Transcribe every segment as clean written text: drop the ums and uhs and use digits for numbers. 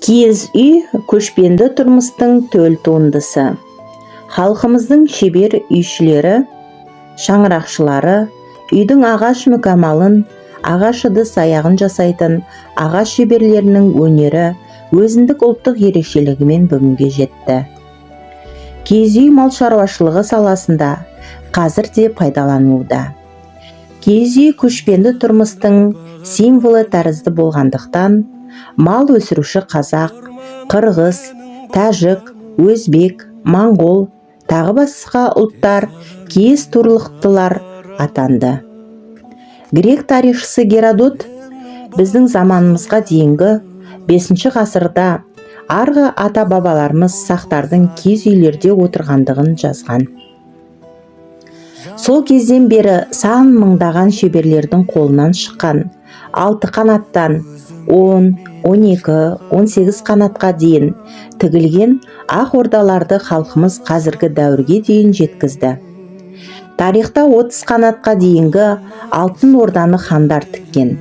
Киіз үй көшпенді тұрмыстың төл туындысы. Халқымыздың шебер үйшілері, шаңырақшылары үйдің ағаш мүкәмалын, ағаш ыдыс аяғын жасайтын ағаш шеберлерінің өнері өзіндік ұлттық ерекшелігімен бүгінге жетті. Киіз үй мал шаруашылығы саласында қазір де пайдаланылуда. Киіз үй көшпенді тұрмыстың символы тәрізді болғандықтан, мал өсіруші қазақ, қырғыз, тәжік, өзбек, моңғол, тағы басқа ұлттар киіз туырлықтылар атанды. Грек тарихшысы Геродот біздің заманымызға дейінгі 5 ғасырда арғы ата-бабаларымыз сақтардың киіз үйлерде отырғандығын жазған. Сол кезден бері сан мыңдаған шеберлердің қолынан шыққан 6 қанаттан 10, 12, 18 қанатқа дейін тігілген ақ ордаларды халқымыз қазіргі дәуірге дейін жеткізді. Тарихта 30 қанатқа дейінгі алтын орданы хандар тіккен.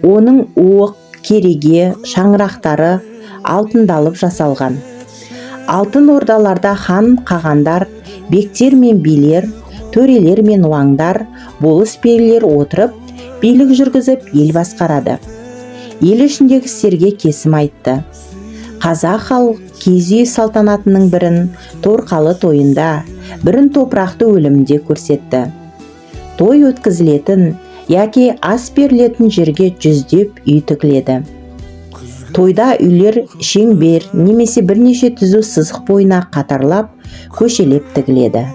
Оның уық, кереге, шаңырақтары алтындалып жасалған. Алтын ордаларда хан қағандар, бектер мен билер, төрелер мен уаңдар, болыс-билер отырып, билік жүргізіп, ел басқарады. Ел ішіндегі істерге кесім айтты. Қазақ халық киіз үй салтанатының бірін торқалы тойында, бірін топырақты өлімінде көрсетті. Той өткізілетін яки ас берілетін жерге жүздеп үй тігіледі. Тойда үйлер шеңбер немесе бірнеше түзу сызық бойына қатарлап, көшелеп тігіледі.